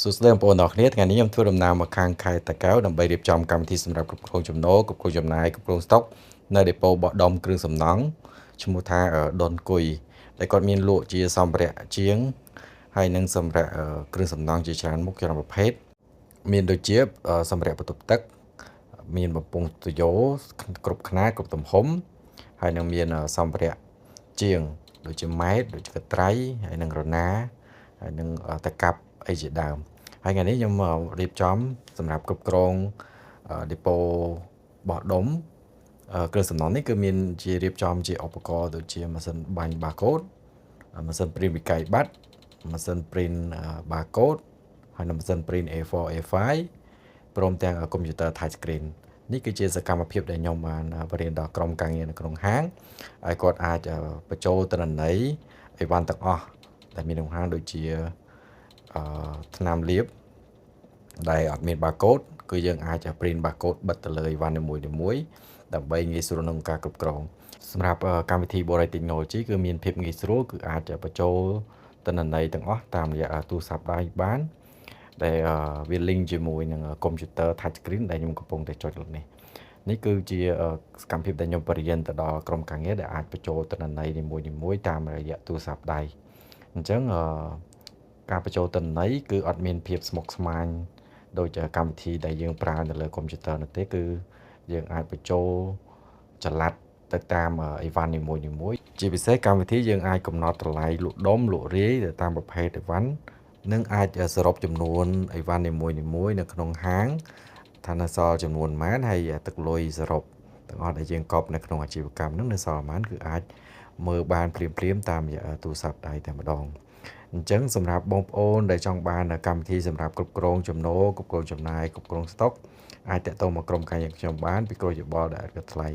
សួស្តីបងប្អូនទាំងអស់គ្នាថ្ងៃនេះខ្ញុំធ្វើដំណើរមកខាងខេត្តតាកែវដើម្បីរៀបចំកម្មវិធីសម្រាប់គ្រប់គ្រងចំណូលគ្រប់គ្រងចំណាយគ្រប់គ្រងស្តុកនៅដេប៉ូបោះដុំគ្រឿងសំណង់ឈ្មោះថាដុនគុយដែលគាត់មានលក់ជាសម្ភារៈជាងហើយនិងសម្ភារៈគ្រឿងសំណង់ជាច្រើនមុខច្រើនប្រភេទមានដូចជាសម្ភារៈបន្ទប់ទឹកមានបំពង់ទុយោគ្រប់ខ្នាតគ្រប់ទំហំហើយនឹងមានសម្ភារៈជាងដូចជាម៉ែត្រដូចជាកត្រៃហើយនឹងរណាហើយនឹងតកាប់អីជាដើមហើយថ្ងៃនេះខ្ញុំរៀបចំសម្រាប់គ្រប់គ្រងដេប៉ូបោះដុំគ្រឿងសំណង់នេះគឺមានជារៀបចំជាឧបករណ៍ដូចជាម៉ាស៊ីនបាញ់ barcode ម៉ាស៊ីន print វិក័យប័ណ្ណម៉ាស៊ីន print barcode ហើយនិងម៉ាស៊ីន print A4 A5 ព្រមទាំងកុំព្យូទ័រ touch screen នេះគឺជាសកម្មភាពដែលខ្ញុំបានបរៀនដល់ក្រុមការងារនៅក្នុងហាងហើយគាត់អាចបញ្ចូលទិន្នន័យអីវ៉ាន់ទាំងអស់ដែលមានក្នុងហាងដូចជាថ្នាំលាបដែលអត់មាន barcode គឺយើងអាច print barcode បិទទៅលើអីវ៉ាន់នីមួយៗដើម្បីងាយស្រួលក្នុងការគ្រប់គ្រងសម្រាប់កម្មវិធី Boray Technology គឺមានភាពងាយស្រួលគឺអាចបញ្ចូលទិន្នន័យទាំងអស់តាមរយៈទូរស័ព្ទដៃបានដែលវា link ជាមួយនឹងកុំព្យូទ័រ touch screen ដែលខ្ញុំកំពុងតែចុចនេះនេះគឺជាសកម្មភាពដែលខ្ញុំបរៀនទៅដល់ក្រុមការងារដែលអាចបញ្ចូលទិន្នន័យនីមួយៗតាមរយៈទូរស័ព្ទដៃអញ្ចឹងការបញ្ចូលទិន្នន័យគឺអត់មានភាពស្មុគស្មាញដូចកម្មវិធីដែលយើងប្រើនៅលើកុំព្យូទ័រនោះទេគឺយើងអាចបញ្ចូលចល័តទៅតាមអីវ៉ាន់នីមួយៗជាពិសេសកម្មវិធីយើងអាចកំណត់តម្លៃលក់ដុំលក់រាយទៅតាមប្រភេទអីវ៉ាន់និងអាចសរុបចំនួនអីវ៉ាន់នីមួយៗនៅក្នុងហាងថានៅសល់ចំនួនប៉ុន្មានហើយទឹកលុយសរុបទាំងអស់ដែលយើងកប់នៅក្នុងអាជីវកម្មនោះនៅសល់ប៉ុន្មានគឺអាចមើលបានភ្លាមៗតាមរយៈទូរស័ព្ទដៃតែម្ដងអញ្ចឹងសម្រាប់បងប្អូនដែលចង់បានកម្មវិធីសម្រាប់គ្រប់គ្រងចំណូលគ្រប់គ្រងចំណាយគ្រប់គ្រងស្តុកអាចតាក់ទងមកក្រុមការងារខ្ញុំបានពីក្រូចយោបល់ដែលឥតគិតថ្លៃ